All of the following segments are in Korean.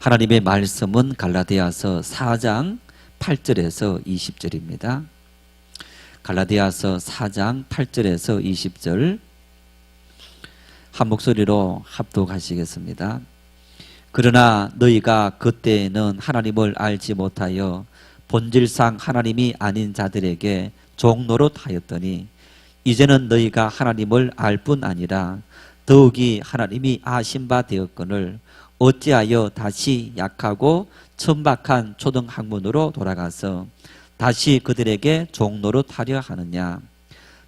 하나님의 말씀은 갈라디아서 4장 8절에서 20절입니다. 갈라디아서 4장 8절에서 20절 한 목소리로 합독하시겠습니다. 그러나 너희가 그때에는 하나님을 알지 못하여 본질상 하나님이 아닌 자들에게 종노릇하였더니 이제는 너희가 하나님을 알 뿐 아니라 더욱이 하나님이 아신 바 되었거늘 어찌하여 다시 약하고 천박한 초등학문으로 돌아가서 다시 그들에게 종노릇하려 하느냐.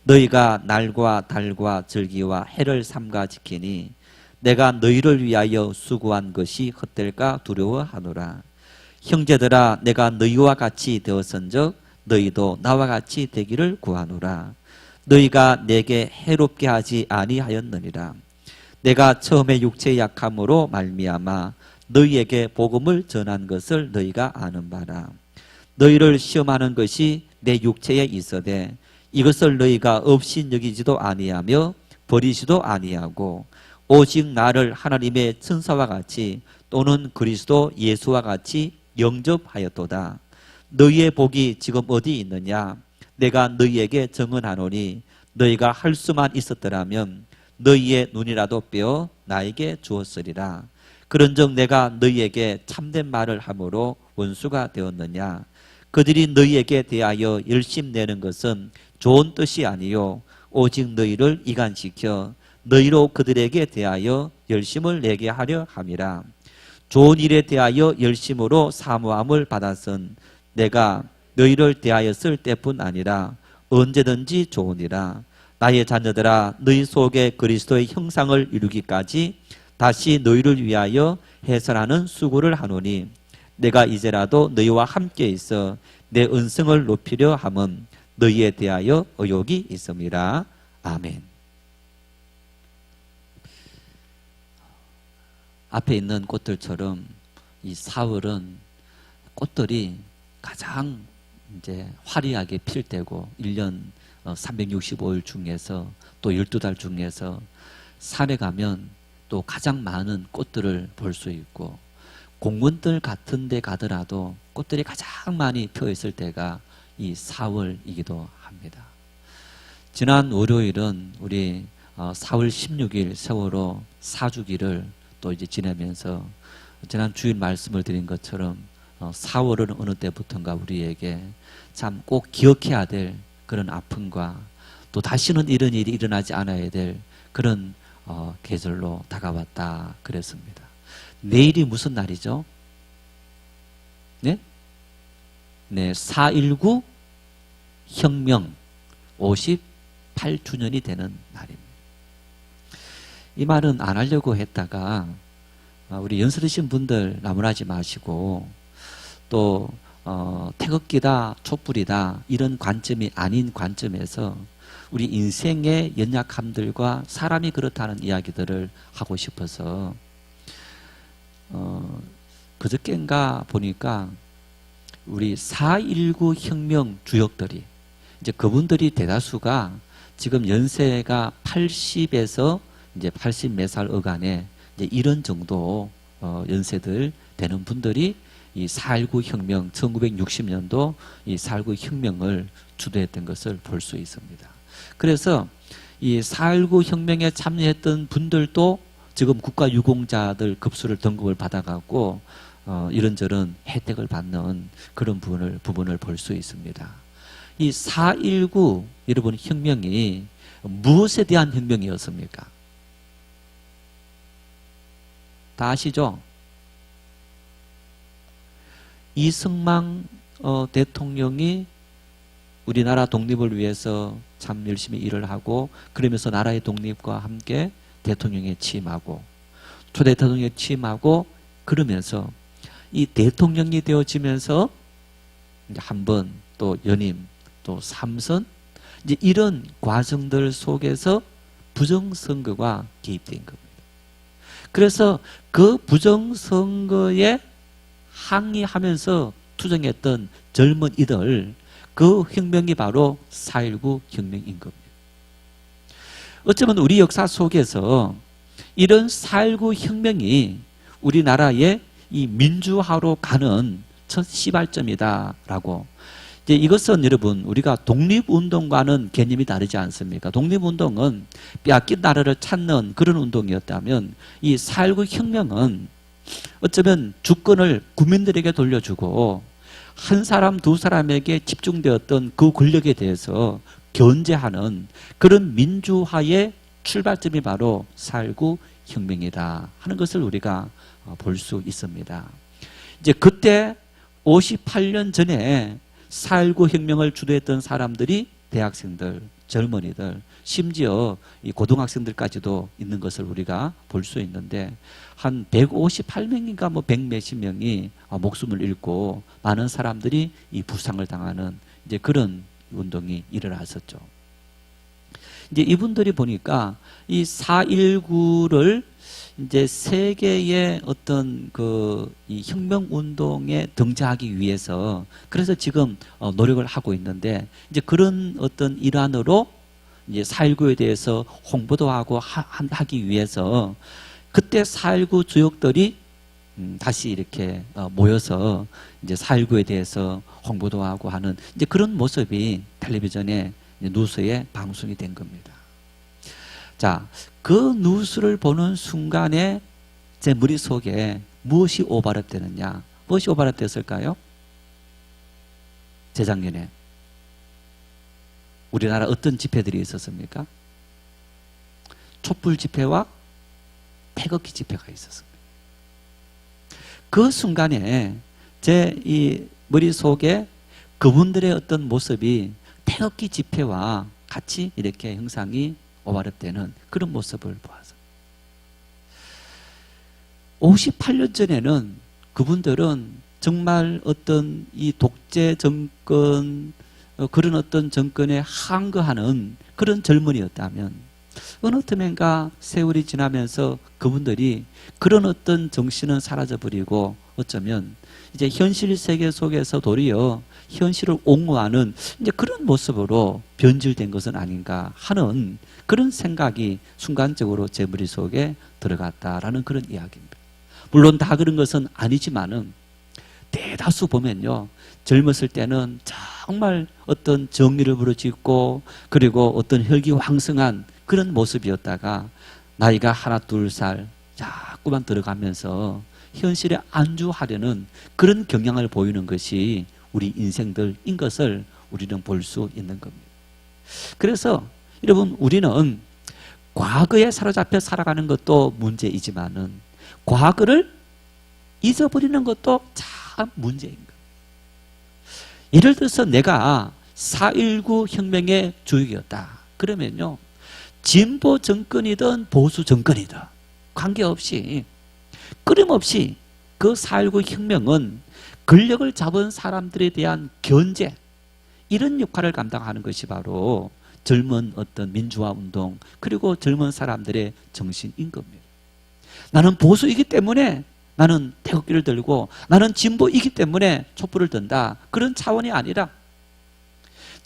너희가 날과 달과 절기와 해를 삼가 지키니 내가 너희를 위하여 수고한 것이 헛될까 두려워하노라. 형제들아, 내가 너희와 같이 되었은즉 너희도 나와 같이 되기를 구하노라. 너희가 내게 해롭게 하지 아니하였느니라. 내가 처음에 육체의 약함으로 말미암아 너희에게 복음을 전한 것을 너희가 아는 바라. 너희를 시험하는 것이 내 육체에 있어되 이것을 너희가 없이 여기지도 아니하며 버리지도 아니하고 오직 나를 하나님의 천사와 같이 또는 그리스도 예수와 같이 영접하였도다. 너희의 복이 지금 어디 있느냐? 내가 너희에게 증언하노니 너희가 할 수만 있었더라면 너희의 눈이라도 빼어 나에게 주었으리라. 그런즉 내가 너희에게 참된 말을 함으로 원수가 되었느냐? 그들이 너희에게 대하여 열심 내는 것은 좋은 뜻이 아니요 오직 너희를 이간시켜 너희로 그들에게 대하여 열심을 내게 하려 함이라. 좋은 일에 대하여 열심으로 사모함을 받았은 내가 너희를 대하였을 때뿐 아니라 언제든지 좋으니라. 나의 자녀들아, 너희 속에 그리스도의 형상을 이루기까지 다시 너희를 위하여 해설하는 수고를 하노니 내가 이제라도 너희와 함께 있어 내 은성을 높이려 함은 너희에 대하여 의욕이 있음이라. 아멘. 앞에 있는 꽃들처럼 이 4월은 꽃들이 가장 이제 화려하게 필 때고 1년 365일 중에서 또 12달 중에서 산에 가면 또 가장 많은 꽃들을 볼 수 있고 공원들 같은 데 가더라도 꽃들이 가장 많이 펴 있을 때가 이 4월이기도 합니다. 지난 월요일은 우리 4월 16일 세월호 4주기를 또 이제 지내면서 지난 주일 말씀을 드린 것처럼 4월은 어느 때부턴가 우리에게 참 꼭 기억해야 될 그런 아픔과 또 다시는 이런 일이 일어나지 않아야 될 그런 계절로 다가왔다 그랬습니다. 내일이 무슨 날이죠? 네? 네, 4.19 혁명 58주년이 되는 날입니다. 이 말은 안 하려고 했다가 우리 연세드신 분들 나무라지 마시고 또 태극기다 촛불이다 이런 관점이 아닌 관점에서 우리 인생의 연약함들과 사람이 그렇다는 이야기들을 하고 싶어서 그저께인가 보니까 우리 4.19 혁명 주역들이 이제 그분들이 대다수가 지금 연세가 80에서 이제 80 몇 살 어간에 이제 이런 정도 연세들 되는 분들이 이 4.19 혁명 1960년도 이 4.19 혁명을 주도했던 것을 볼 수 있습니다. 그래서 이 4.19 혁명에 참여했던 분들도 지금 국가유공자들 급수를 등급을 받아갖고 이런저런 혜택을 받는 그런 부분을 볼 수 있습니다. 이 4.19 여러분 혁명이 무엇에 대한 혁명이었습니까? 다 아시죠? 이승만 대통령이 우리나라 독립을 위해서 참 열심히 일을 하고 그러면서 나라의 독립과 함께 대통령에 취임하고 초대 대통령에 취임하고 그러면서 이 대통령이 되어지면서 이제 한 번 또 연임 또 3선 이제 이런 과정들 속에서 부정선거가 개입된 겁니다. 그래서 그 부정선거에 항의하면서 투쟁했던 젊은이들 그 혁명이 바로 4.19 혁명인 겁니다. 어쩌면 우리 역사 속에서 이런 4.19 혁명이 우리나라의 이 민주화로 가는 첫 시발점이다라고. 이제 이것은 여러분 우리가 독립운동과는 개념이 다르지 않습니까? 독립운동은 빼앗긴 나라를 찾는 그런 운동이었다면 이 4.19 혁명은 어쩌면 주권을 국민들에게 돌려주고 한 사람 두 사람에게 집중되었던 그 권력에 대해서 견제하는 그런 민주화의 출발점이 바로 4.19 혁명이다 하는 것을 우리가 볼 수 있습니다. 이제 그때 58년 전에 4.19 혁명을 주도했던 사람들이 대학생들, 젊은이들, 심지어 이 고등학생들까지도 있는 것을 우리가 볼 수 있는데 한 158명인가 뭐 100몇십 명이 목숨을 잃고 많은 사람들이 이 부상을 당하는 이제 그런 운동이 일어났었죠. 이제 이분들이 보니까 이 4.19를 이제 세계의 어떤 이 혁명 운동에 등장하기 위해서 그래서 지금 노력을 하고 있는데 이제 그런 어떤 일환으로 이제 4.19에 대해서 홍보도 하고 하기 위해서 그때 4.19 주역들이 다시 이렇게 모여서 이제 4.19에 대해서 홍보도 하고 하는 이제 그런 모습이 텔레비전에 뉴스에 방송이 된 겁니다. 자, 그 뉴스를 보는 순간에 제 머릿속에 무엇이 오버랩되느냐? 무엇이 오버랩됐을까요? 재작년에 우리나라 어떤 집회들이 있었습니까? 촛불 집회와 태극기 집회가 있었습니다. 그 순간에 제 이 머릿속에 그분들의 어떤 모습이 태극기 집회와 같이 이렇게 형상이 오버랩되는 그런 모습을 보아서 58년 전에는 그분들은 정말 어떤 이 독재 정권 그런 어떤 정권에 항거하는 그런 젊은이였다면 어느 틈엔가 세월이 지나면서 그분들이 그런 어떤 정신은 사라져버리고 어쩌면 이제 현실 세계 속에서 도리어 현실을 옹호하는 이제 그런 모습으로 변질된 것은 아닌가 하는 그런 생각이 순간적으로 제 머릿속에 들어갔다라는 그런 이야기입니다. 물론 다 그런 것은 아니지만은 대다수 보면요. 젊었을 때는 정말 어떤 정의를 부르짖고 그리고 어떤 혈기왕성한 그런 모습이었다가 나이가 하나 둘 살 자꾸만 들어가면서 현실에 안주하려는 그런 경향을 보이는 것이 우리 인생들인 것을 우리는 볼 수 있는 겁니다. 그래서 여러분 우리는 과거에 사로잡혀 살아가는 것도 문제이지만은 과거를 잊어버리는 것도 참 문제인 거예요. 예를 들어서 내가 4.19 혁명의 주역이었다. 그러면요. 진보 정권이든 보수 정권이든 관계없이 끊임없이 그 4.19 혁명은 권력을 잡은 사람들에 대한 견제 이런 역할을 감당하는 것이 바로 젊은 어떤 민주화 운동 그리고 젊은 사람들의 정신인 겁니다. 나는 보수이기 때문에 나는 태극기를 들고 나는 진보이기 때문에 촛불을 든다. 그런 차원이 아니라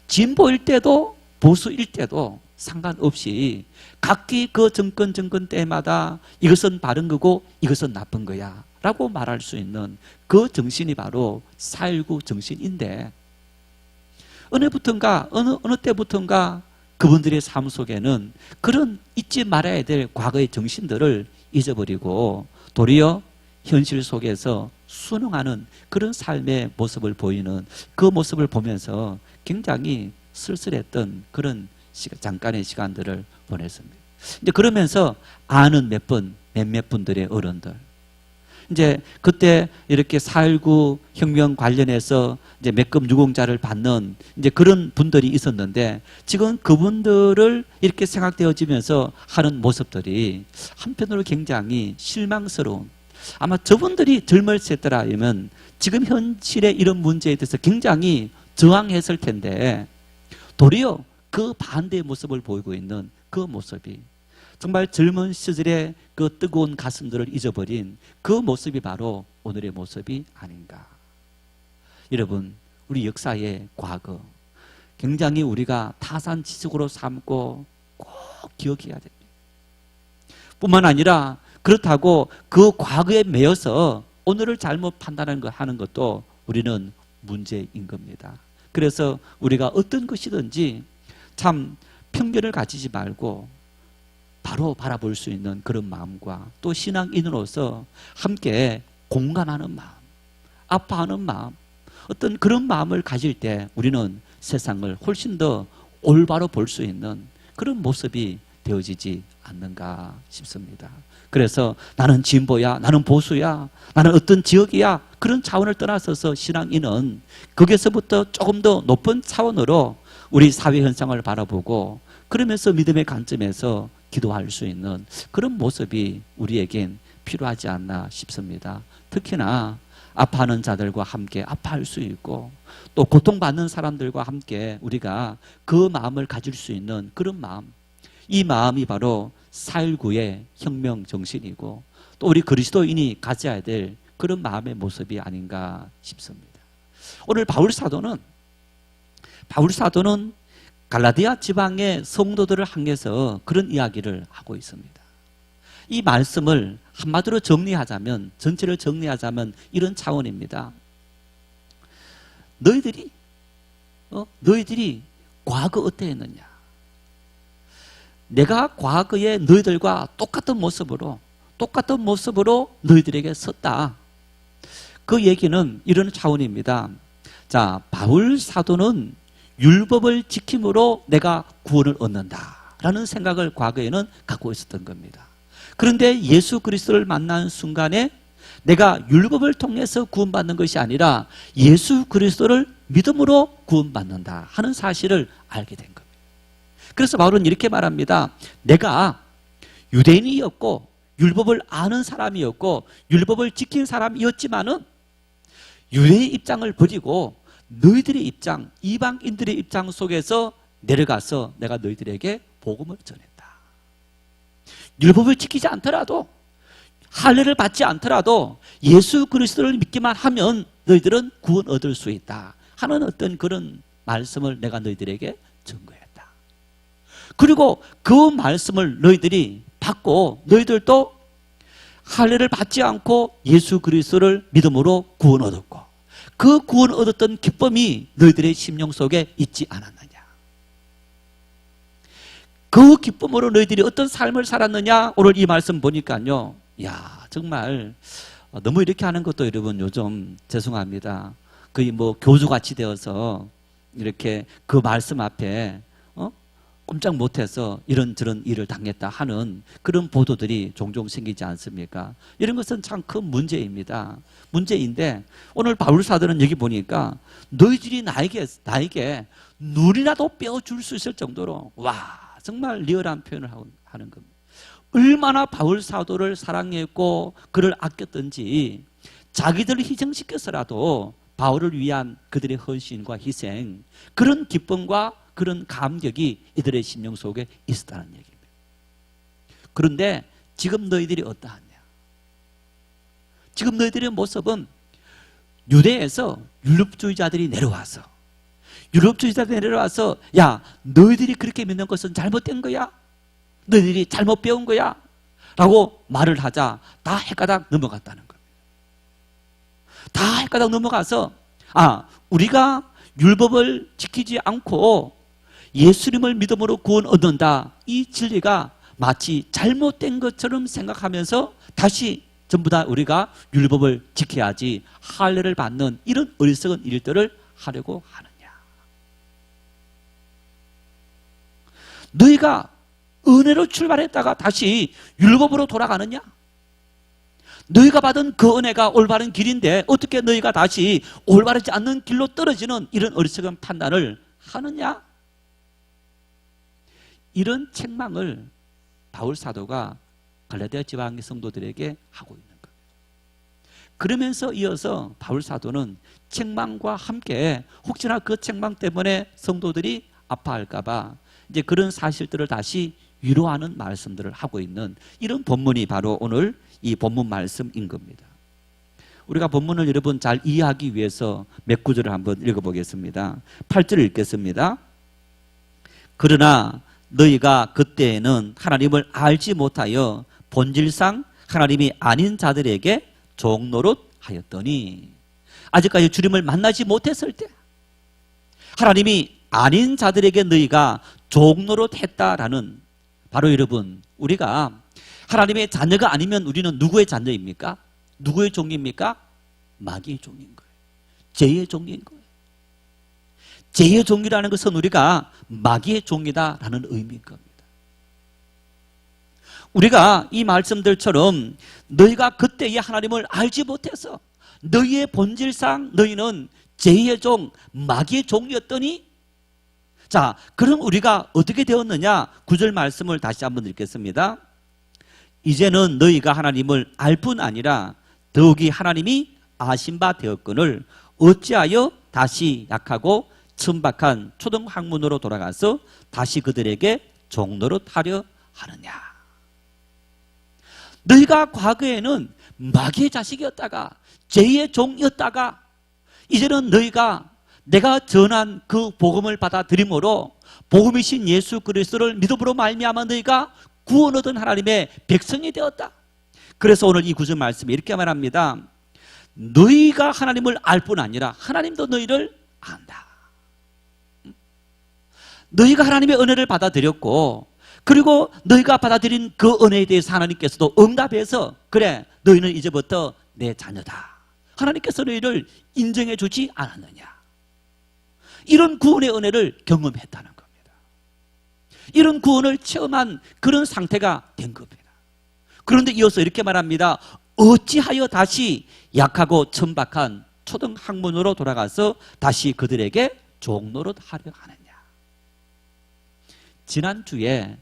진보일 때도 보수일 때도 상관없이 각기 그 정권 때마다 이것은 바른 거고 이것은 나쁜 거야 라고 말할 수 있는 그 정신이 바로 4.19 정신인데 어느 때부턴가 그분들의 삶 속에는 그런 잊지 말아야 될 과거의 정신들을 잊어버리고 도리어 현실 속에서 순응하는 그런 삶의 모습을 보이는 그 모습을 보면서 굉장히 쓸쓸했던 그런 잠깐의 시간들을 보냈습니다. 이제 그러면서 아는 몇몇 분들의 어른들 이제 그때 이렇게 4.19 혁명 관련해서 이제 몇급 유공자를 받는 이제 그런 분들이 있었는데 지금 그분들을 이렇게 생각되어지면서 하는 모습들이 한편으로 굉장히 실망스러운 아마 저분들이 젊었을 때라면 지금 현실의 이런 문제에 대해서 굉장히 저항했을 텐데 도리어 그 반대의 모습을 보이고 있는 그 모습이 정말 젊은 시절의 그 뜨거운 가슴들을 잊어버린 그 모습이 바로 오늘의 모습이 아닌가. 여러분, 우리 역사의 과거 굉장히 우리가 타산지석으로 삼고 꼭 기억해야 됩니다. 뿐만 아니라 그렇다고 그 과거에 매여서 오늘을 잘못 하는 것도 우리는 문제인 겁니다. 그래서 우리가 어떤 것이든지 참 편견을 가지지 말고 바로 바라볼 수 있는 그런 마음과 또 신앙인으로서 함께 공감하는 마음, 아파하는 마음, 어떤 그런 마음을 가질 때 우리는 세상을 훨씬 더 올바로 볼 수 있는 그런 모습이 되어지지 않는가 싶습니다. 그래서 나는 진보야, 나는 보수야, 나는 어떤 지역이야, 그런 차원을 떠나서서 신앙인은 거기서부터 조금 더 높은 차원으로 우리 사회 현상을 바라보고 그러면서 믿음의 관점에서 기도할 수 있는 그런 모습이 우리에겐 필요하지 않나 싶습니다. 특히나 아파하는 자들과 함께 아파할 수 있고 또 고통받는 사람들과 함께 우리가 그 마음을 가질 수 있는 그런 마음, 이 마음이 바로 4.19의 혁명 정신이고 또 우리 그리스도인이 가져야 될 그런 마음의 모습이 아닌가 싶습니다. 오늘 바울 사도는 갈라디아 지방의 성도들을 향해서 그런 이야기를 하고 있습니다. 이 말씀을 한마디로 정리하자면, 전체를 정리하자면 이런 차원입니다. 너희들이 과거 어떠했느냐? 내가 과거에 너희들과 똑같은 모습으로 너희들에게 섰다. 그 얘기는 이런 차원입니다. 자, 바울 사도는 율법을 지킴으로 내가 구원을 얻는다라는 생각을 과거에는 갖고 있었던 겁니다. 그런데 예수 그리스도를 만난 순간에 내가 율법을 통해서 구원받는 것이 아니라 예수 그리스도를 믿음으로 구원받는다 하는 사실을 알게 된 겁니다. 그래서 바울은 이렇게 말합니다. 내가 유대인이었고 율법을 아는 사람이었고 율법을 지킨 사람이었지만은 유대의 입장을 버리고 너희들의 입장, 이방인들의 입장 속에서 내려가서 내가 너희들에게 복음을 전했다. 율법을 지키지 않더라도, 할례를 받지 않더라도 예수 그리스도를 믿기만 하면 너희들은 구원 얻을 수 있다 하는 어떤 그런 말씀을 내가 너희들에게 전거했다. 그리고 그 말씀을 너희들이 받고 너희들도 할례를 받지 않고 예수 그리스도를 믿음으로 구원 얻었고 그 구원 얻었던 기쁨이 너희들의 심령 속에 있지 않았느냐? 그 기쁨으로 너희들이 어떤 삶을 살았느냐? 오늘 이 말씀 보니까요, 야, 정말 너무 이렇게 하는 것도 여러분 요즘 죄송합니다. 거의 뭐 교주같이 되어서 이렇게 그 말씀 앞에 꼼짝 못해서 이런저런 일을 당했다 하는 그런 보도들이 종종 생기지 않습니까? 이런 것은 참 큰 문제입니다. 문제인데 오늘 바울 사도는 여기 보니까 너희들이 나에게 눈이라도 빼어줄 수 있을 정도로, 와, 정말 리얼한 표현을 하는 겁니다. 얼마나 바울 사도를 사랑했고 그를 아꼈던지 자기들을 희생시켜서라도 바울을 위한 그들의 헌신과 희생, 그런 기쁨과 그런 감격이 이들의 심령 속에 있었다는 얘기입니다. 그런데 지금 너희들이 어떠하냐? 지금 너희들의 모습은 유대에서 율법주의자들이 내려와서 야, 너희들이 그렇게 믿는 것은 잘못된 거야? 너희들이 잘못 배운 거야? 라고 말을 하자 다 헷가닥 넘어갔다는 겁니다. 다 헷가닥 넘어가서 우리가 율법을 지키지 않고 예수님을 믿음으로 구원 얻는다, 이 진리가 마치 잘못된 것처럼 생각하면서 다시 전부 다 우리가 율법을 지켜야지 할례를 받는 이런 어리석은 일들을 하려고 하느냐? 너희가 은혜로 출발했다가 다시 율법으로 돌아가느냐? 너희가 받은 그 은혜가 올바른 길인데 어떻게 너희가 다시 올바르지 않는 길로 떨어지는 이런 어리석은 판단을 하느냐? 이런 책망을 바울 사도가 갈라디아 지방의 성도들에게 하고 있는 거예요. 그러면서 이어서 바울 사도는 책망과 함께 혹시나 그 책망 때문에 성도들이 아파할까 봐 이제 그런 사실들을 다시 위로하는 말씀들을 하고 있는 이런 본문이 바로 오늘 이 본문 말씀인 겁니다. 우리가 본문을 여러분 잘 이해하기 위해서 몇 구절을 한번 읽어보겠습니다. 8절을 읽겠습니다. 그러나 너희가 그때에는 하나님을 알지 못하여 본질상 하나님이 아닌 자들에게 종노릇 하였더니 아직까지 주님을 만나지 못했을 때 하나님이 아닌 자들에게 너희가 종노릇 했다라는, 바로 여러분, 우리가 하나님의 자녀가 아니면 우리는 누구의 자녀입니까? 누구의 종입니까? 마귀의 종인 거예요. 죄의 종인 거예요. 죄의 종이라는 것은 우리가 마귀의 종이다라는 의미인 겁니다. 우리가 이 말씀들처럼 너희가 그때의 하나님을 알지 못해서 너희의 본질상 너희는 죄의 종, 마귀의 종이었더니, 자, 그럼 우리가 어떻게 되었느냐? 9절 말씀을 다시 한번 읽겠습니다. 이제는 너희가 하나님을 알 뿐 아니라 더욱이 하나님이 아신 바 되었거늘 어찌하여 다시 약하고 천박한 초등학문으로 돌아가서 다시 그들에게 종노릇하려 하느냐? 너희가 과거에는 마귀의 자식이었다가 죄의 종이었다가 이제는 너희가 내가 전한 그 복음을 받아들임으로 복음이신 예수 그리스도를 믿음으로 말미암아 너희가 구원 얻은 하나님의 백성이 되었다. 그래서 오늘 이 구절 말씀이 이렇게 말합니다. 너희가 하나님을 알 뿐 아니라 하나님도 너희를 안다. 너희가 하나님의 은혜를 받아들였고, 그리고 너희가 받아들인 그 은혜에 대해서 하나님께서도 응답해서, 그래, 너희는 이제부터 내 자녀다. 하나님께서 너희를 인정해 주지 않았느냐. 이런 구원의 은혜를 경험했다는 겁니다. 이런 구원을 체험한 그런 상태가 된 겁니다. 그런데 이어서 이렇게 말합니다. 어찌하여 다시 약하고 천박한 초등학문으로 돌아가서 다시 그들에게 종노릇 하려 하느냐. 지난주에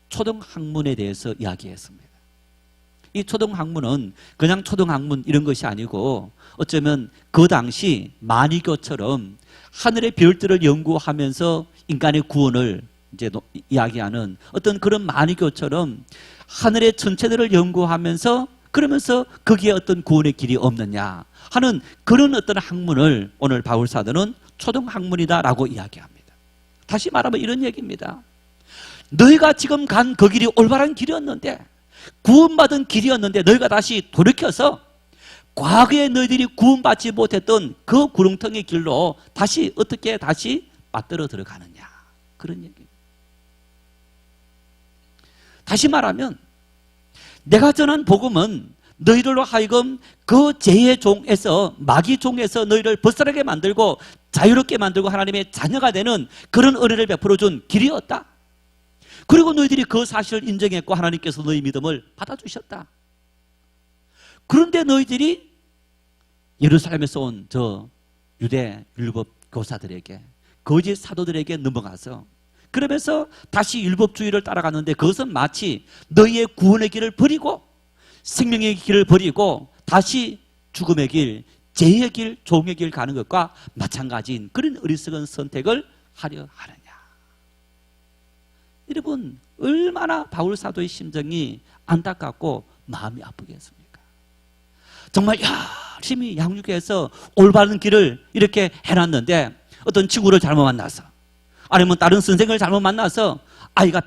초등학문에 대해서 이야기했습니다. 이 초등학문은 그냥 초등학문 이런 것이 아니고 어쩌면 그 당시 만이교처럼 하늘의 별들을 연구하면서 인간의 구원을 이제 이야기하는 어떤 그런 만이교처럼 하늘의 천체들을 연구하면서 그러면서 거기에 어떤 구원의 길이 없느냐 하는 그런 어떤 학문을 오늘 바울 사도는 초등학문이다라고 이야기합니다. 다시 말하면 이런 얘기입니다. 너희가 지금 간 그 길이 올바른 길이었는데, 구원받은 길이었는데 너희가 다시 돌이켜서 과거에 너희들이 구원받지 못했던 그 구렁텅이 길로 다시 어떻게 다시 빠뜨려 들어가느냐, 그런 얘기입니다. 다시 말하면 내가 전한 복음은 너희들로 하여금 그 죄의 종에서, 마귀 종에서 너희를 벗어나게 만들고 자유롭게 만들고 하나님의 자녀가 되는 그런 은혜를 베풀어 준 길이었다. 그리고 너희들이 그 사실을 인정했고 하나님께서 너희 믿음을 받아주셨다. 그런데 너희들이 예루살렘에서 온 저 유대 율법 교사들에게, 거짓 사도들에게 넘어가서 그러면서 다시 율법주의를 따라가는데, 그것은 마치 너희의 구원의 길을 버리고 생명의 길을 버리고 다시 죽음의 길, 죄의 길, 종의 길 가는 것과 마찬가지인 그런 어리석은 선택을 하려 하느냐. 여러분, 얼마나 바울 사도의 심정이 안타깝고 마음이 아프겠습니까? 정말 열심히 양육해서 올바른 길을 이렇게 해놨는데 어떤 친구를 잘못 만나서, 아니면 다른 선생을 잘못 만나서 아이가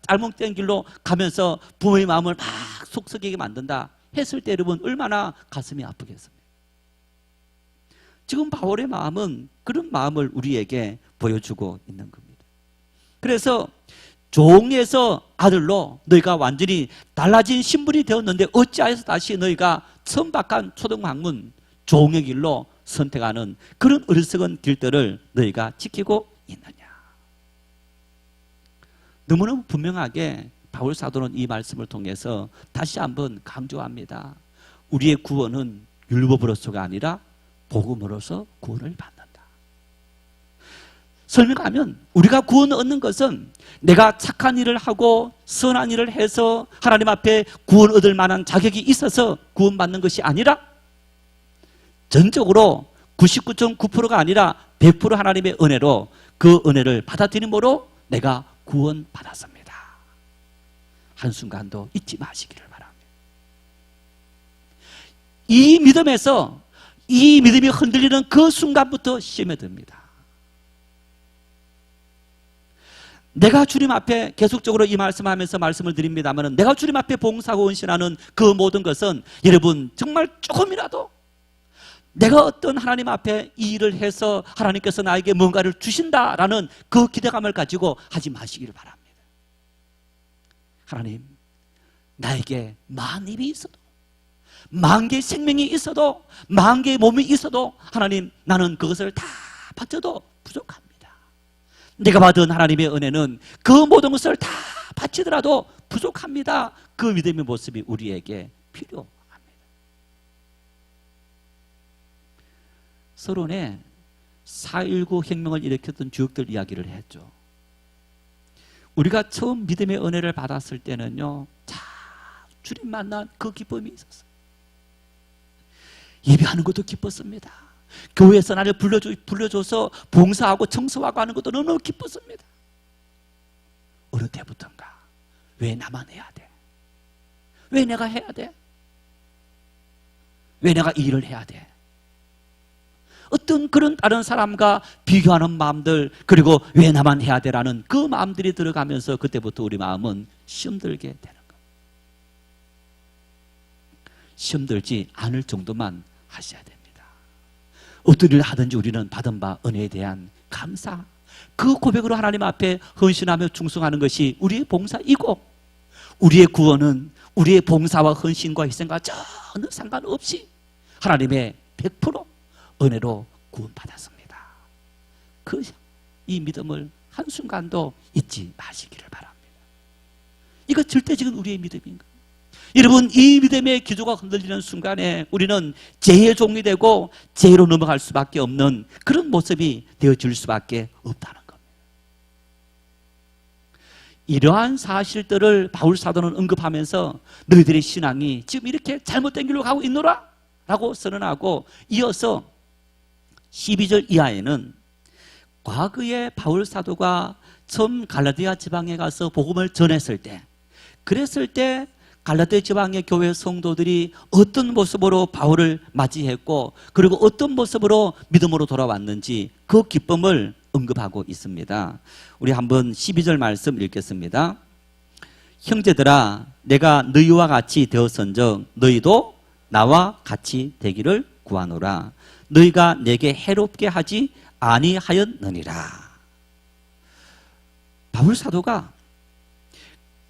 잘못된 길로 가면서 부모의 마음을 막 속썩이게 만든다 했을 때 여러분 얼마나 가슴이 아프겠습니까? 지금 바울의 마음은 그런 마음을 우리에게 보여주고 있는 겁니다. 그래서 종에서 아들로 너희가 완전히 달라진 신분이 되었는데 어찌하여서 다시 너희가 천박한 초등학문 종의 길로 선택하는 그런 어리석은 길들을 너희가 지키고 있느냐. 너무너무 분명하게 바울 사도는 이 말씀을 통해서 다시 한번 강조합니다. 우리의 구원은 율법으로서가 아니라 복음으로서 구원을 받는다. 설명하면 우리가 구원을 얻는 것은 내가 착한 일을 하고 선한 일을 해서 하나님 앞에 구원 얻을 만한 자격이 있어서 구원받는 것이 아니라 전적으로 99.9%가 아니라 100% 하나님의 은혜로 그 은혜를 받아들임으로 내가 구원받았습니다. 한순간도 잊지 마시기를 바랍니다. 이 믿음에서 이 믿음이 흔들리는 그 순간부터 시험에듭니다. 내가 주님 앞에 계속적으로 이 말씀하면서 말씀을 드립니다만, 내가 주님 앞에 봉사하고 헌신하는 그 모든 것은 여러분 정말 조금이라도 내가 어떤 하나님 앞에 이 일을 해서 하나님께서 나에게 뭔가를 주신다라는 그 기대감을 가지고 하지 마시기를 바랍니다. 하나님, 나에게 만 입이 있어도, 만 개의 생명이 있어도, 만 개의 몸이 있어도 하나님, 나는 그것을 다 바쳐도 부족합니다. 내가 받은 하나님의 은혜는 그 모든 것을 다 바치더라도 부족합니다. 그 믿음의 모습이 우리에게 필요합니다. 서론에 4.19 혁명을 일으켰던 주역들 이야기를 했죠. 우리가 처음 믿음의 은혜를 받았을 때는요, 자, 주님 만난 그 기쁨이 있었어요. 예배하는 것도 기뻤습니다. 교회에서 나를 불러줘서 봉사하고 청소하고 하는 것도 너무 기뻤습니다. 어느 때부터인가, 왜 나만 해야 돼? 왜 내가 해야 돼? 왜 내가 이 일을 해야 돼? 어떤 그런 다른 사람과 비교하는 마음들, 그리고 왜 나만 해야 되라는 그 마음들이 들어가면서 그때부터 우리 마음은 시험들게 되는 겁니다. 시험들지 않을 정도만 하셔야 됩니다. 어떤 일을 하든지 우리는 받은 바 은혜에 대한 감사, 그 고백으로 하나님 앞에 헌신하며 충성하는 것이 우리의 봉사이고, 우리의 구원은 우리의 봉사와 헌신과 희생과 전혀 상관없이 하나님의 100% 은혜로 구원받았습니다. 이 믿음을 한순간도 잊지 마시기를 바랍니다. 이거 절대적인 우리의 믿음인 거예요. 여러분, 이 믿음의 기조가 흔들리는 순간에 우리는 죄의 종이 되고 죄로 넘어갈 수밖에 없는 그런 모습이 되어질 수밖에 없다는 겁니다. 이러한 사실들을 바울 사도는 언급하면서 너희들의 신앙이 지금 이렇게 잘못된 길로 가고 있노라 라고 선언하고, 이어서 12절 이하에는 과거에 바울 사도가 처음 갈라디아 지방에 가서 복음을 전했을 때, 그랬을 때 갈라디아 지방의 교회 성도들이 어떤 모습으로 바울을 맞이했고, 그리고 어떤 모습으로 믿음으로 돌아왔는지 그 기쁨을 언급하고 있습니다. 우리 한번 12절 말씀 읽겠습니다. 형제들아, 내가 너희와 같이 되었은즉 너희도 나와 같이 되기를 구하노라. 너희가 내게 해롭게 하지 아니하였느니라. 바울 사도가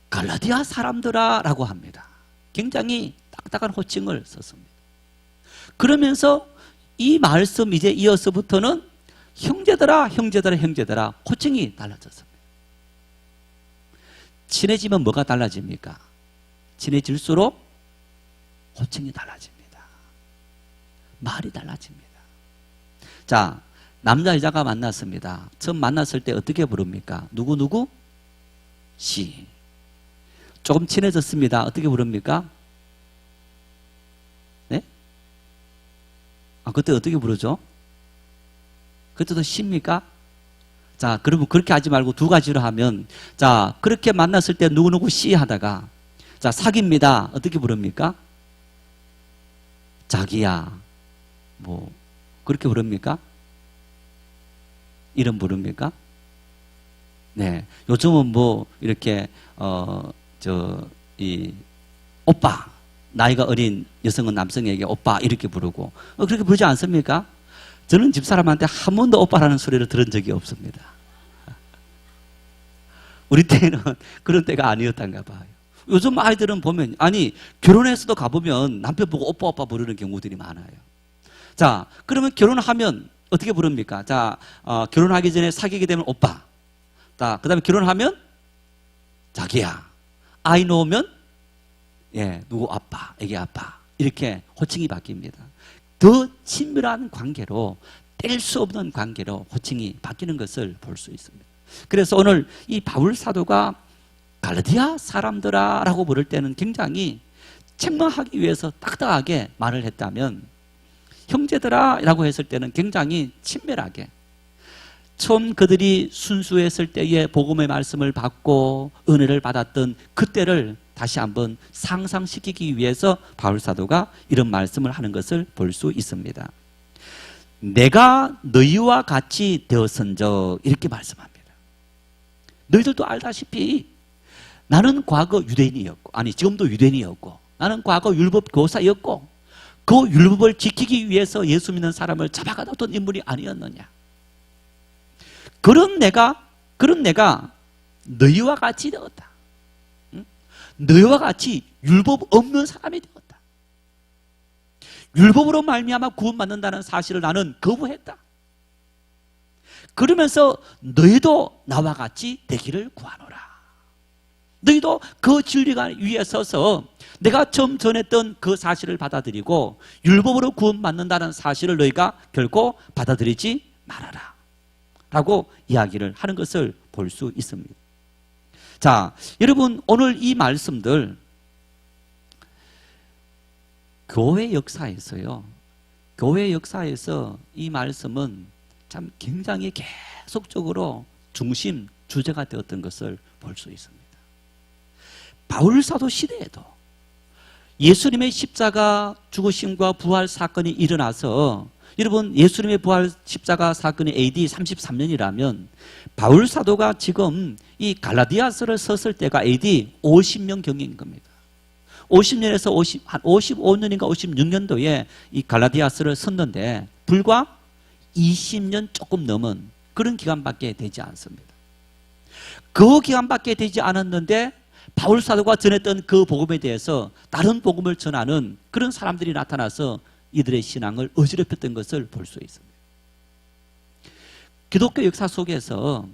갈라디아 사람들아 라고 합니다. 굉장히 딱딱한 호칭을 썼습니다. 그러면서 이 말씀 이제 이어서부터는 형제들아, 형제들아, 형제들아, 호칭이 달라졌습니다. 친해지면 뭐가 달라집니까? 친해질수록 호칭이 달라집니다. 말이 달라집니다. 자, 남자 여자가 만났습니다. 처음 만났을 때 어떻게 부릅니까? 누구누구? 씨. 조금 친해졌습니다. 어떻게 부릅니까? 네? 그때 어떻게 부르죠? 그때도 씨입니까? 자, 그러면 그렇게 하지 말고 두 가지로 하면, 자, 그렇게 만났을 때 누구누구 씨 하다가, 자, 사깁니다. 어떻게 부릅니까? 자기야. 뭐, 그렇게 부릅니까? 이름 부릅니까? 네. 요즘은 뭐, 이렇게, 오빠. 나이가 어린 여성은 남성에게 오빠 이렇게 부르고, 그렇게 부르지 않습니까? 저는 집사람한테 한 번도 오빠라는 소리를 들은 적이 없습니다. 우리 때는 그런 때가 아니었던가 봐요. 요즘 아이들은 보면, 아니, 결혼해서도 가보면 남편 보고 오빠, 오빠 부르는 경우들이 많아요. 자, 그러면 결혼하면 어떻게 부릅니까? 자, 결혼하기 전에 사귀게 되면 오빠. 자, 그 다음에 결혼하면 자기야. 아이 놓으면, 예, 누구 아빠, 애기 아빠. 이렇게 호칭이 바뀝니다. 더 친밀한 관계로, 뗄 수 없는 관계로 호칭이 바뀌는 것을 볼 수 있습니다. 그래서 오늘 이 바울 사도가 갈라디아 사람들아 라고 부를 때는 굉장히 책망하기 위해서 딱딱하게 말을 했다면, 형제들아 라고 했을 때는 굉장히 친밀하게, 처음 그들이 순수했을 때에 복음의 말씀을 받고 은혜를 받았던 그때를 다시 한번 상상시키기 위해서 바울 사도가 이런 말씀을 하는 것을 볼 수 있습니다. 내가 너희와 같이 되었은즉, 이렇게 말씀합니다. 너희들도 알다시피 나는 과거 유대인이었고, 아니 지금도 유대인이었고, 나는 과거 율법 교사였고, 그 율법을 지키기 위해서 예수 믿는 사람을 잡아가다 둔 인물이 아니었느냐. 그런 내가 너희와 같이 되었다. 너희와 같이 율법 없는 사람이 되었다. 율법으로 말미암아 구원받는다는 사실을 나는 거부했다. 그러면서 너희도 나와 같이 되기를 구하노라. 너희도 그 진리가 위에 서서 내가 처음 전했던 그 사실을 받아들이고 율법으로 구원받는다는 사실을 너희가 결코 받아들이지 말아라 라고 이야기를 하는 것을 볼 수 있습니다. 자, 여러분, 오늘 이 말씀들 교회 역사에서요, 교회 역사에서 이 말씀은 참 굉장히 계속적으로 중심 주제가 되었던 것을 볼 수 있습니다. 바울사도 시대에도 예수님의 십자가 죽으심과 부활 사건이 일어나서, 여러분, 예수님의 부활 십자가 사건이 AD 33년이라면 바울사도가 지금 이 갈라디아서를 썼을 때가 AD 50년 경인 겁니다. 50년에서 55년인가 56년도에 이 갈라디아서를 썼는데 불과 20년 조금 넘은 그런 기간밖에 되지 않습니다. 그 기간밖에 되지 않았는데 바울 사도가 전했던 그 복음에 대해서 다른 복음을 전하는 그런 사람들이 나타나서 이들의 신앙을 어지럽혔던 것을 볼 수 있습니다. 기독교 역사 속에서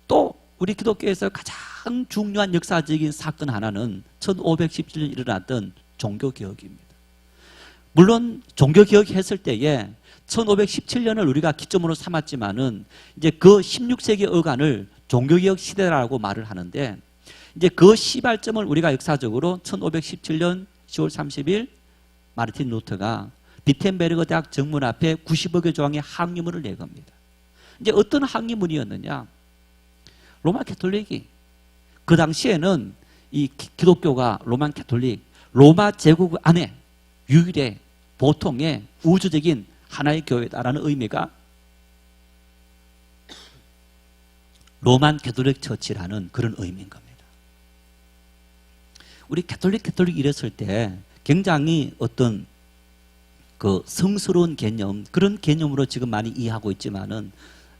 또 우리 기독교에서 가장 중요한 역사적인 사건 하나는 1517년 일어났던 종교개혁입니다. 물론 종교개혁 했을 때에 1517년을 우리가 기점으로 삼았지만은 이제 그 16세기 어간을 종교개혁 시대라고 말을 하는데, 이제 그 시발점을 우리가 역사적으로 1517년 10월 30일 마르틴 루터가 비텐베르그 대학 정문 앞에 90여 개 조항의 항의문을 낸 겁니다. 이제 어떤 항의문이었느냐? 로마 캐톨릭이 그 당시에는 이 기독교가 로마 캐톨릭, 로마 제국 안에 유일의 보통의 우주적인 하나의 교회다라는 의미가 로만 캐톨릭 처치라는 그런 의미인 겁니다. 우리 캐톨릭 이랬을 때 굉장히 어떤 그 성스러운 개념, 그런 개념으로 지금 많이 이해하고 있지만은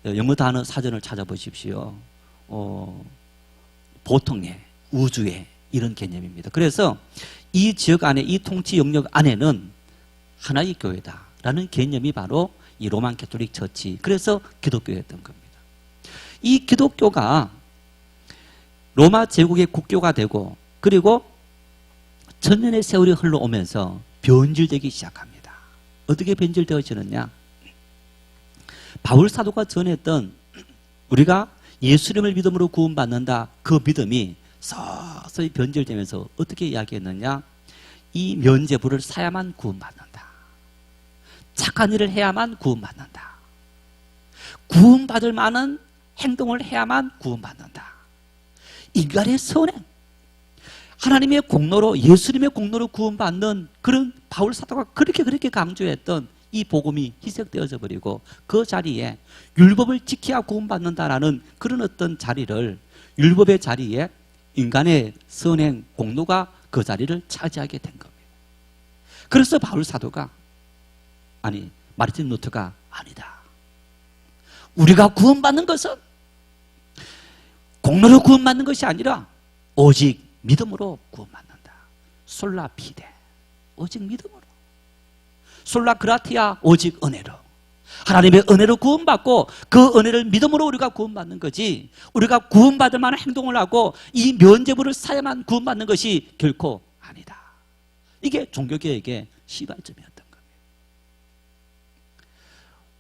영어 단어 사전을 찾아보십시오. 보통의, 우주의 이런 개념입니다. 그래서 이 지역 안에, 이 통치 영역 안에는 하나의 교회다라는 개념이 바로 이 로만 캐톨릭 처치, 그래서 기독교였던 겁니다. 이 기독교가 로마 제국의 국교가 되고, 그리고 천년의 세월이 흘러오면서 변질되기 시작합니다. 어떻게 변질되어지느냐? 바울 사도가 전했던 우리가 예수님을 믿음으로 구원받는다, 그 믿음이 서서히 변질되면서 어떻게 이야기했느냐? 이 면죄부를 사야만 구원받는다. 착한 일을 해야만 구원받는다. 구원받을 만한 행동을 해야만 구원받는다. 인간의 선행, 하나님의 공로로, 예수님의 공로로 구원받는 그런 바울 사도가 그렇게 강조했던 이 복음이 희석되어져 버리고, 그 자리에 율법을 지켜야 구원받는다라는 그런 어떤 자리를, 율법의 자리에 인간의 선행 공로가 그 자리를 차지하게 된 겁니다. 그래서 바울 사도가, 아니 마르틴 루터가, 아니다, 우리가 구원받는 것은 공로로 구원받는 것이 아니라 오직 믿음으로 구원받는다. 솔라 피데, 오직 믿음으로. 솔라 그라티아, 오직 은혜로. 하나님의 은혜로 구원받고 그 은혜를 믿음으로 우리가 구원받는 거지, 우리가 구원받을 만한 행동을 하고 이 면죄부를 사야만 구원받는 것이 결코 아니다. 이게 종교개혁의 시발점이었던 겁니다.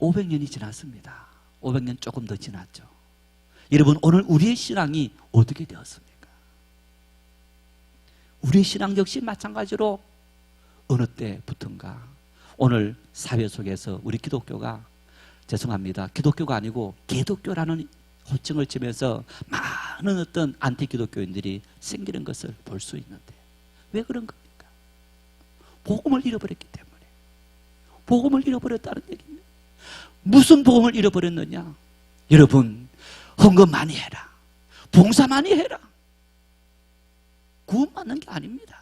500년이 지났습니다. 500년 조금 더 지났죠. 여러분, 오늘 우리의 신앙이 어떻게 되었습니까? 우리의 신앙 역시 마찬가지로 어느 때부턴가 오늘 사회 속에서 우리 기독교가, 죄송합니다, 기독교가 아니고 개독교라는 호칭을 치면서 많은 어떤 안티 기독교인들이 생기는 것을 볼 수 있는데, 왜 그런 겁니까? 복음을 잃어버렸기 때문에. 복음을 잃어버렸다는 얘기입니다. 무슨 복음을 잃어버렸느냐? 여러분, 헌금 많이 해라, 봉사 많이 해라. 구원받는 게 아닙니다.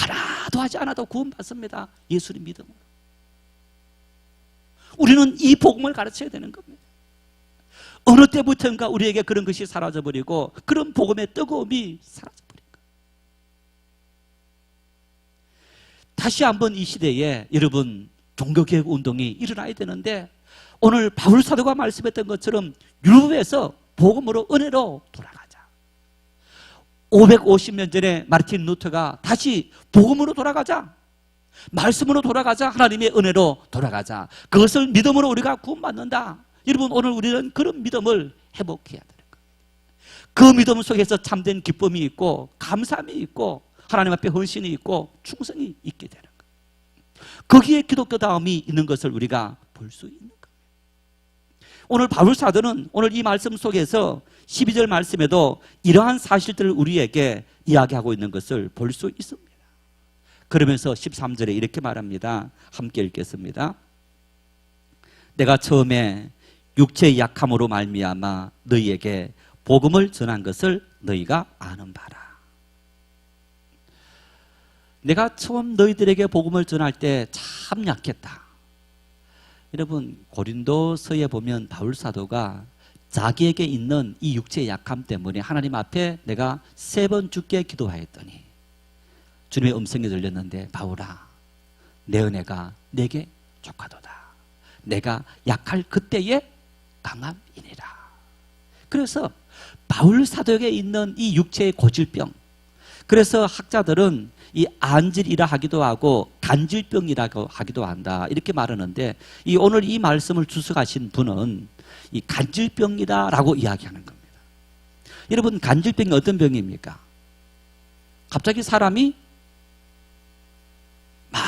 하나도 하지 않아도 구원받습니다. 예수를 믿음으로. 우리는 이 복음을 가르쳐야 되는 겁니다. 어느 때부터인가 우리에게 그런 것이 사라져버리고 그런 복음의 뜨거움이 사라져버린 거예요. 다시 한번 이 시대에 여러분 종교개혁 운동이 일어나야 되는데, 오늘 바울 사도가 말씀했던 것처럼 유럽에서 복음으로 은혜로 돌아가자. 550년 전에 마르틴 루터가 다시 복음으로 돌아가자, 말씀으로 돌아가자, 하나님의 은혜로 돌아가자, 그것을 믿음으로 우리가 구원받는다. 여러분, 오늘 우리는 그런 믿음을 회복해야 되는 거예요. 그 믿음 속에서 참된 기쁨이 있고 감사함이 있고 하나님 앞에 헌신이 있고 충성이 있게 되는 거예요. 거기에 기독교다움이 있는 것을 우리가 볼 수 있는 거예요. 오늘 바울 사도는 오늘 이 말씀 속에서 12절 말씀에도 이러한 사실들을 우리에게 이야기하고 있는 것을 볼 수 있습니다. 그러면서 13절에 이렇게 말합니다. 함께 읽겠습니다. 내가 처음에 육체의 약함으로 말미암아 너희에게 복음을 전한 것을 너희가 아는 바라. 내가 처음 너희들에게 복음을 전할 때 참 약했다. 여러분, 고린도서에 보면 바울 사도가 자기에게 있는 이 육체의 약함 때문에 하나님 앞에 내가 3번 죽게 기도하였더니 주님의 음성이 들렸는데, 바울아, 내 은혜가 내게 족하도다. 내가 약할 그때에 강함이니라. 그래서 바울 사도에게 있는 이 육체의 고질병, 그래서 학자들은 이 안질이라 하기도 하고 간질병이라고 하기도 한다, 이렇게 말하는데, 이 오늘 이 말씀을 주석하신 분은 이 간질병이다라고 이야기하는 겁니다. 여러분, 간질병이 어떤 병입니까? 갑자기 사람이 막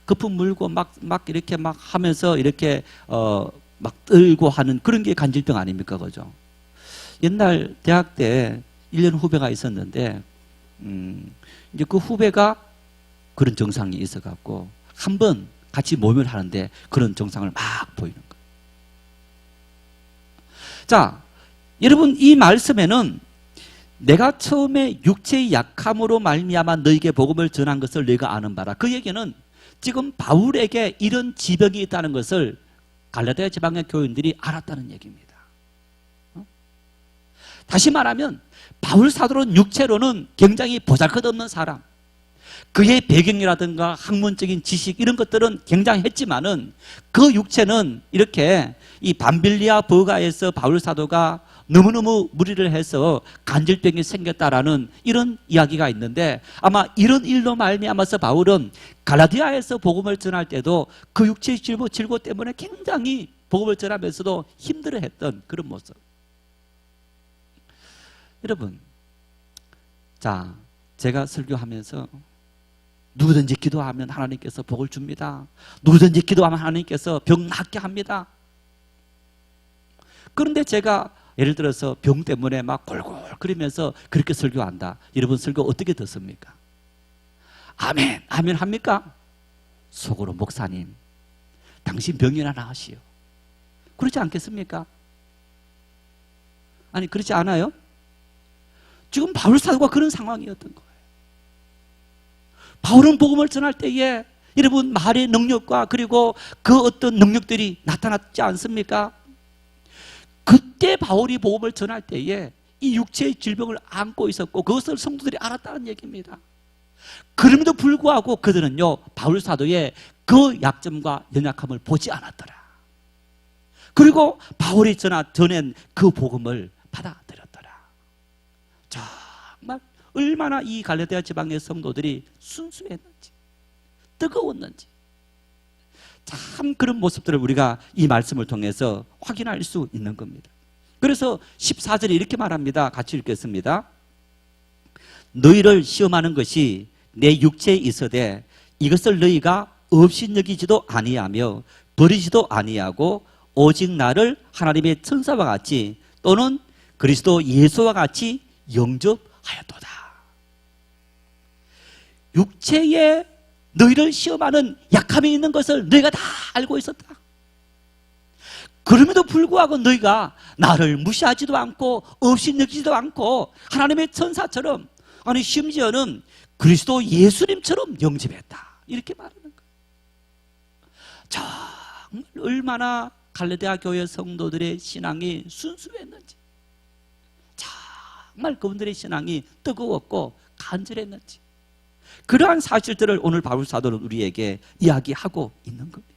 거품 물고 막 이렇게 막 하면서 이렇게 막 떨고 하는 그런 게 간질병 아닙니까? 그죠? 옛날 대학 때 1년 후배가 있었는데, 이제 그 후배가 그런 증상이 있어갖고 한번 같이 모임을 하는데 그런 증상을 막 보이는 거예요. 자, 여러분, 이 말씀에는 내가 처음에 육체의 약함으로 말미암아 너에게 복음을 전한 것을 너희가 아는 바라. 그 얘기는 지금 바울에게 이런 지병이 있다는 것을 갈라디아 지방의 교인들이 알았다는 얘기입니다. 다시 말하면 바울 사도는 육체로는 굉장히 보잘것없는 사람, 그의 배경이라든가 학문적인 지식 이런 것들은 굉장했지만은 그 육체는 이렇게 이 밤빌리아 버가에서 바울 사도가 너무너무 무리를 해서 간질병이 생겼다라는 이런 이야기가 있는데, 아마 이런 일로 말미암아서 바울은 갈라디아에서 복음을 전할 때도 그 육체의 질고 때문에 굉장히 복음을 전하면서도 힘들어했던 그런 모습. 여러분, 자, 제가 설교하면서 누구든지 기도하면 하나님께서 복을 줍니다. 누구든지 기도하면 하나님께서 병 낫게 합니다. 그런데 제가 예를 들어서 병 때문에 막 골골거리면서 그렇게 설교한다. 여러분, 설교 어떻게 듣습니까? 아멘, 아멘 합니까? 속으로, 목사님, 당신 병이나 나으시오. 그렇지 않겠습니까? 아니, 그렇지 않아요? 지금 바울 사도가 그런 상황이었던 거예요. 바울은 복음을 전할 때에 여러분 말의 능력과 그리고 그 어떤 능력들이 나타났지 않습니까? 그때 바울이 복음을 전할 때에 이 육체의 질병을 안고 있었고 그것을 성도들이 알았다는 얘기입니다. 그럼에도 불구하고 그들은요, 바울 사도의 그 약점과 연약함을 보지 않았더라. 그리고 바울이 전한 그 복음을 받아들였더라. 정말 얼마나 이 갈라디아 지방의 성도들이 순수했는지, 뜨거웠는지, 참 그런 모습들을 우리가 이 말씀을 통해서 확인할 수 있는 겁니다. 그래서 14절에 이렇게 말합니다. 같이 읽겠습니다. 너희를 시험하는 것이 내 육체에 있어되 이것을 너희가 없이 여기지도 아니하며 버리지도 아니하고 오직 나를 하나님의 천사와 같이 또는 그리스도 예수와 같이 영접하였도다. 육체에 너희를 시험하는 약함이 있는 것을 너희가 다 알고 있었다. 그럼에도 불구하고 너희가 나를 무시하지도 않고 없이 여기지도 않고 하나님의 천사처럼, 아니 심지어는 그리스도 예수님처럼 영접했다. 이렇게 말하는 거예요. 정말 얼마나 갈라디아 교회 성도들의 신앙이 순수했는지, 정말 그분들의 신앙이 뜨거웠고 간절했는지, 그러한 사실들을 오늘 바울 사도는 우리에게 이야기하고 있는 겁니다.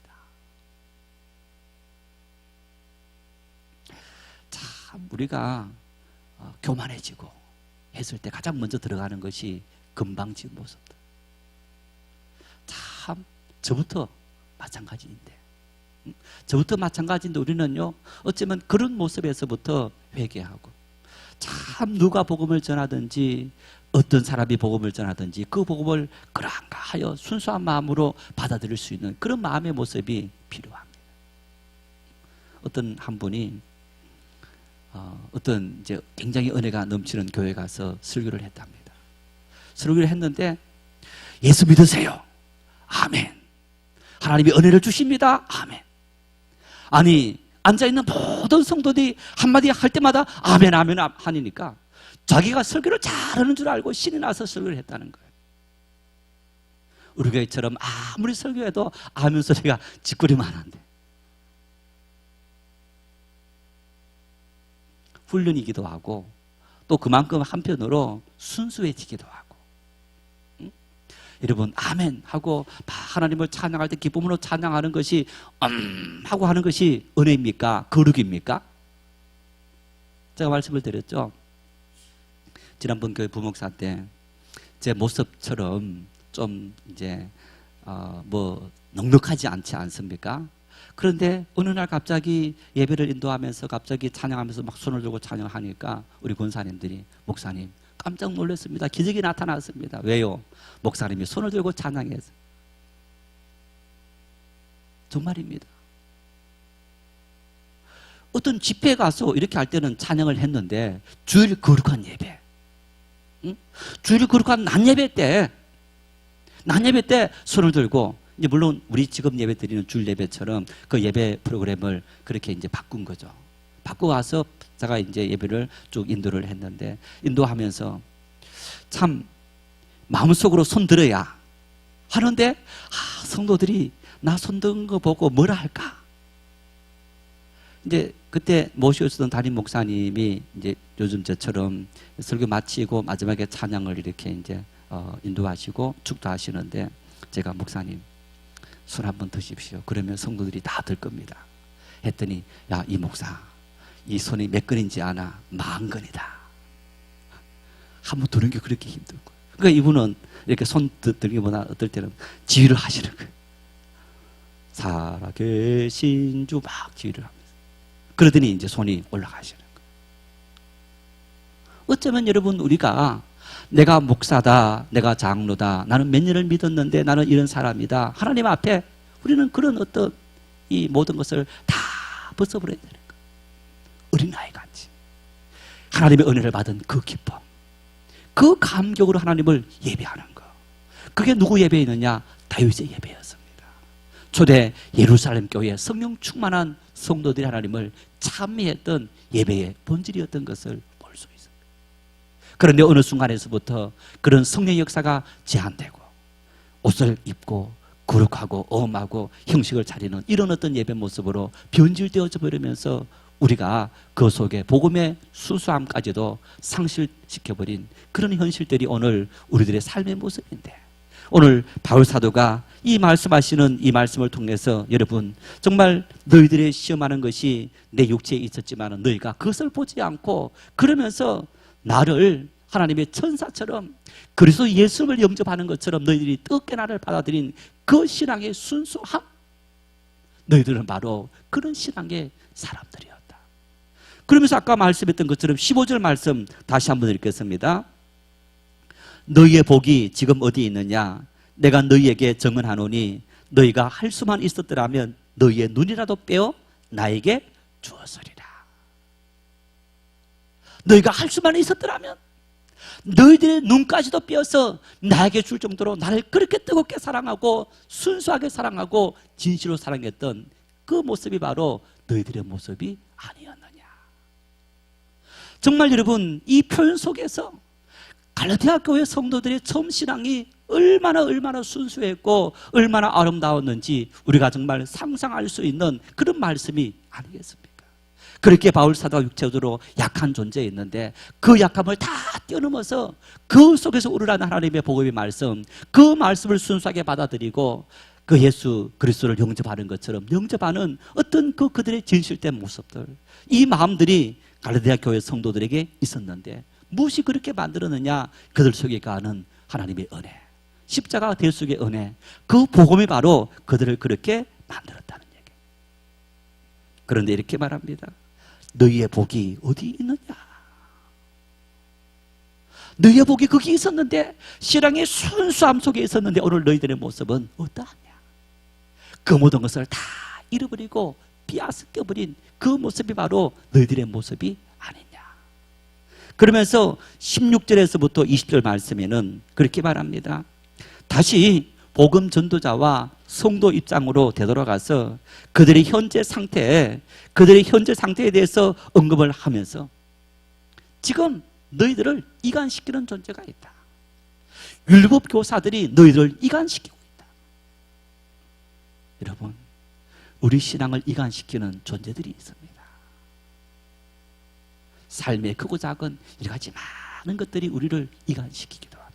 참 우리가 교만해지고 했을 때 가장 먼저 들어가는 것이 건방진 모습들. 참 저부터 마찬가지인데, 저부터 마찬가지인데 우리는요 어쩌면 그런 모습에서부터 회개하고, 참 누가 복음을 전하든지 어떤 사람이 복음을 전하든지 그 복음을 그러한가 하여 순수한 마음으로 받아들일 수 있는 그런 마음의 모습이 필요합니다. 어떤 한 분이 어떤 이제 굉장히 은혜가 넘치는 교회 가서 설교를 했답니다. 설교를 했는데 예수 믿으세요. 아멘. 하나님이 은혜를 주십니다. 아멘. 아니 앉아있는 모든 성도들이 한마디 할 때마다 아멘 아멘 하니까 자기가 설교를 잘하는 줄 알고 신이 나서 설교를 했다는 거예요. 우리 교회처럼 아무리 설교해도 아멘 소리가 짓거리만 한데, 훈련이기도 하고 또 그만큼 한편으로 순수해지기도 하고. 여러분 아멘 하고 하나님을 찬양할 때 기쁨으로 찬양하는 것이 하고 하는 것이 은혜입니까? 거룩입니까? 제가 말씀을 드렸죠. 지난번 교회 부목사 때 제 모습처럼 좀 이제 뭐 넉넉하지 않지 않습니까? 그런데 어느 날 갑자기 예배를 인도하면서 갑자기 찬양하면서 막 손을 들고 찬양하니까 우리 권사님들이 목사님 깜짝 놀랐습니다. 기적이 나타났습니다. 왜요? 목사님이 손을 들고 찬양해서. 정말입니다. 어떤 집회에 가서 이렇게 할 때는 찬양을 했는데 주일 거룩한 예배, 주일 거룩한 낮예배 때 손을 들고, 이제 물론 우리 지금 예배 드리는 주일 예배처럼 그 예배 프로그램을 그렇게 이제 바꾼 거죠. 바꾸고 와서 제가 이제 예배를 쭉 인도를 했는데, 인도하면서 참 마음속으로 손 들어야 하는데 성도들이 나 손 든 거 보고 뭐라 할까? 이제 그때 모셔주던 담임 목사님이 이제 요즘 저처럼 설교 마치고 마지막에 찬양을 이렇게 이제 인도하시고 축도하시는데, 제가 목사님 손 한번 드십시오. 그러면 성도들이 다 들 겁니다. 했더니 야, 이 목사 이 손이 몇 근인지 아나? 10,000근이다. 한번 드는 게 그렇게 힘든 거예요. 그러니까 이분은 이렇게 손 들기보다 어떨 때는 지휘를 하시는 거예요. 살아계신 주 막 지휘를 하면서. 그러더니 이제 손이 올라가시는 거예요. 어쩌면 여러분 우리가 내가 목사다, 내가 장로다, 나는 몇 년을 믿었는데 나는 이런 사람이다, 하나님 앞에 우리는 그런 어떤 이 모든 것을 다 벗어버려야 되는 거예요. 어린아이같이 하나님의 은혜를 받은 그 기쁨, 그 감격으로 하나님을 예배하는 거. 그게 누구 예배였느냐? 다윗의 예배였습니다. 초대 예루살렘 교회 성령 충만한 성도들이 하나님을 찬미했던 예배의 본질이었던 것을 볼 수 있습니다. 그런데 어느 순간에서부터 그런 성령의 역사가 제한되고 옷을 입고 거룩하고 엄하고 형식을 차리는 이런 어떤 예배 모습으로 변질되어져 버리면서 우리가 그 속에 복음의 순수함까지도 상실시켜버린 그런 현실들이 오늘 우리들의 삶의 모습인데, 오늘 바울 사도가 이 말씀하시는 이 말씀을 통해서 여러분 정말 너희들의 시험하는 것이 내 육체에 있었지만 너희가 그것을 보지 않고 그러면서 나를 하나님의 천사처럼 그리스도 예수를 영접하는 것처럼 너희들이 뜨겁게 나를 받아들인 그 신앙의 순수함, 너희들은 바로 그런 신앙의 사람들이었다. 그러면서 아까 말씀했던 것처럼 15절 말씀 다시 한번 읽겠습니다. 너희의 복이 지금 어디 있느냐? 내가 너희에게 증언하노니 너희가 할 수만 있었더라면 너희의 눈이라도 빼어 나에게 주었으리라. 너희가 할 수만 있었더라면 너희들의 눈까지도 빼어서 나에게 줄 정도로 나를 그렇게 뜨겁게 사랑하고 순수하게 사랑하고 진실로 사랑했던 그 모습이 바로 너희들의 모습이 아니었느냐. 정말 여러분 이 표현 속에서 갈라디아 교회 성도들의 처음 신앙이 얼마나 순수했고 얼마나 아름다웠는지 우리가 정말 상상할 수 있는 그런 말씀이 아니겠습니까? 그렇게 바울 사도가 육체적으로 약한 존재였는데 그 약함을 다 뛰어넘어서 그 속에서 우러나는 하나님의 복음의 말씀, 그 말씀을 순수하게 받아들이고 그 예수 그리스도를 영접하는 것처럼 영접하는 어떤 그들의 진실된 모습들, 이 마음들이 갈라디아 교회 성도들에게 있었는데 무엇이 그렇게 만들었느냐? 그들 속에 가는 하나님의 은혜, 십자가 대속의 은혜, 그 복음이 바로 그들을 그렇게 만들었다는 얘기. 그런데 이렇게 말합니다. 너희의 복이 어디 있느냐? 너희의 복이 거기 있었는데, 신앙의 순수함 속에 있었는데 오늘 너희들의 모습은 어떠하냐? 그 모든 것을 다 잃어버리고 비아스껴버린 그 모습이 바로 너희들의 모습이 아니냐. 그러면서 16절에서부터 20절 말씀에는 그렇게 말합니다. 다시 복음 전도자와 성도 입장으로 되돌아가서 그들의 현재 상태에 대해서 언급을 하면서 지금 너희들을 이간시키는 존재가 있다. 율법 교사들이 너희들을 이간시키고 있다. 여러분, 우리 신앙을 이간시키는 존재들이 있습니다. 삶의 크고 작은 여러 가지 많은 것들이 우리를 이간시키기도 합니다.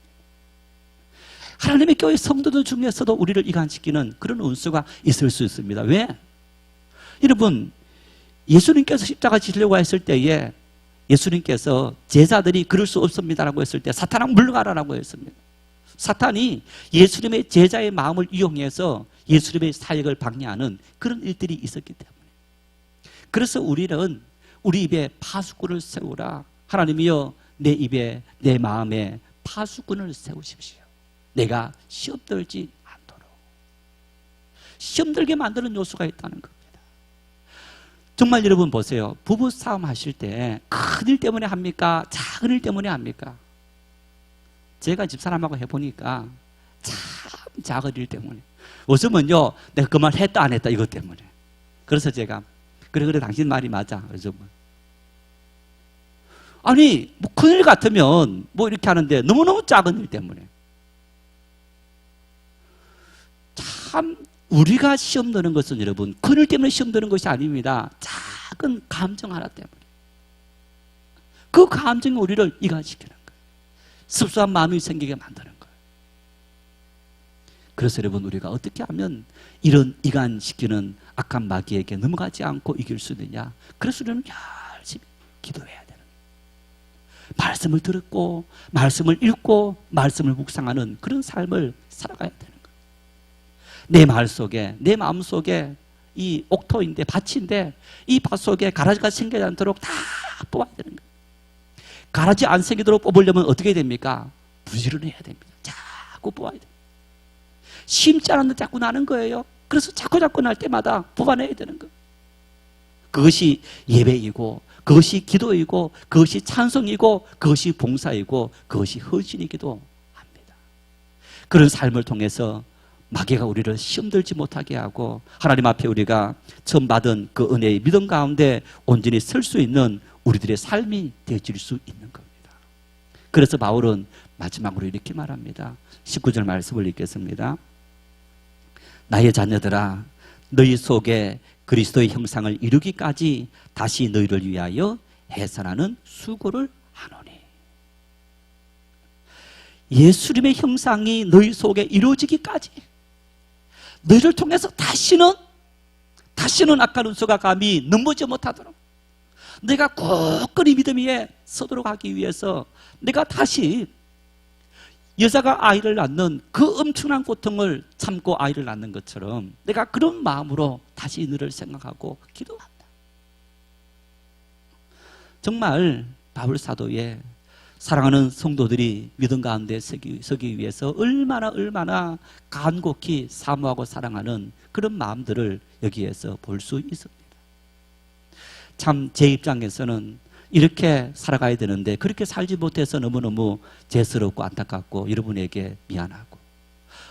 하나님의 교회 성도들 중에서도 우리를 이간시키는 그런 운수가 있을 수 있습니다. 왜? 여러분, 예수님께서 십자가 지시려고 했을 때에 예수님께서 제자들이 그럴 수 없습니다라고 했을 때 사탄아 물러가라라고 했습니다. 사탄이 예수님의 제자의 마음을 이용해서 예수님의 사역을 방해하는 그런 일들이 있었기 때문에, 그래서 우리는 우리 입에 파수꾼을 세우라. 하나님이여, 내 입에 내 마음에 파수꾼을 세우십시오. 내가 시험 들지 않도록. 시험 들게 만드는 요소가 있다는 겁니다. 정말 여러분 보세요. 부부싸움 하실 때 큰일 때문에 합니까? 작은 일 때문에 합니까? 제가 집사람하고 해보니까 참 작은 일 때문에, 요즘은요 내가 그 말 했다 안 했다 이것 때문에. 그래서 제가 그래 당신 말이 맞아. 요즘은 아니 뭐 큰일 같으면 뭐 이렇게 하는데 너무너무 작은 일 때문에. 참 우리가 시험 드는 것은 여러분 큰일 때문에 시험 드는 것이 아닙니다. 작은 감정 하나 때문에. 그 감정이 우리를 이간시키는 거예요. 습수한 마음이 생기게 만드는 거예요. 그래서 여러분, 우리가 어떻게 하면 이런 이간시키는 악한 마귀에게 넘어가지 않고 이길 수 있느냐? 그래서 우리는 열심히 기도해야 되는 거예요. 말씀을 듣고 말씀을 읽고 말씀을 묵상하는 그런 삶을 살아가야 되는 거예요. 내 말 속에, 내 마음 속에 이 옥토인데, 밭인데 이 밭 속에 가라지가 생기지 않도록 다 뽑아야 되는 거예요. 가라지 안 생기도록 뽑으려면 어떻게 됩니까? 부지런해야 됩니다. 자꾸 뽑아야 돼요. 심지 않았는데 자꾸 나는 거예요. 그래서 자꾸 날 때마다 뽑아내야 되는 거예요. 그것이 예배이고, 그것이 기도이고, 그것이 찬송이고, 그것이 봉사이고, 그것이 헌신이기도 합니다. 그런 삶을 통해서 마귀가 우리를 시험 들지 못하게 하고 하나님 앞에 우리가 처음 받은 그 은혜의 믿음 가운데 온전히 설 수 있는 우리들의 삶이 되어질 수 있는 겁니다. 그래서 바울은 마지막으로 이렇게 말합니다. 19절 말씀을 읽겠습니다. 나의 자녀들아, 너희 속에 그리스도의 형상을 이루기까지 다시 너희를 위하여 해산하는 수고를 하노니. 예수님의 형상이 너희 속에 이루어지기까지, 너희를 통해서 다시는 악한 운수가 감히 넘보지 못하도록, 내가 굳건히 믿음 위에 서도록 하기 위해서 내가 다시 여자가 아이를 낳는 그 엄청난 고통을 참고 아이를 낳는 것처럼 내가 그런 마음으로 다시 너를 생각하고 기도한다. 정말 바울 사도의 사랑하는 성도들이 믿음 가운데 서기 위해서 얼마나 간곡히 사모하고 사랑하는 그런 마음들을 여기에서 볼 수 있습니다. 참 제 입장에서는 이렇게 살아가야 되는데 그렇게 살지 못해서 너무너무 죄스럽고 안타깝고 여러분에게 미안하고,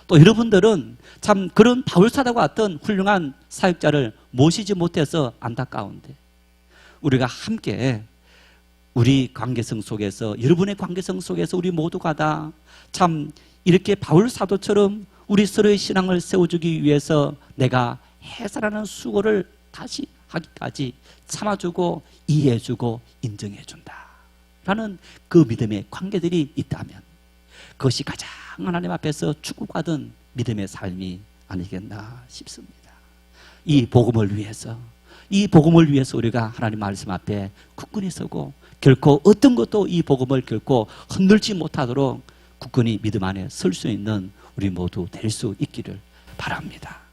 또 여러분들은 참 그런 바울 사도와 같은 훌륭한 사역자를 모시지 못해서 안타까운데, 우리가 함께 우리 관계성 속에서, 여러분의 관계성 속에서 우리 모두가 다 참 이렇게 바울 사도처럼 우리 서로의 신앙을 세워주기 위해서 내가 해설하는 수고를 다시 하기까지 참아주고 이해해주고 인정해준다 라는 그 믿음의 관계들이 있다면 그것이 가장 하나님 앞에서 축복받은 믿음의 삶이 아니겠나 싶습니다. 이 복음을 위해서 우리가 하나님 말씀 앞에 굳건히 서고 결코 어떤 것도 이 복음을 결코 흔들지 못하도록 굳건히 믿음 안에 설 수 있는 우리 모두 될 수 있기를 바랍니다.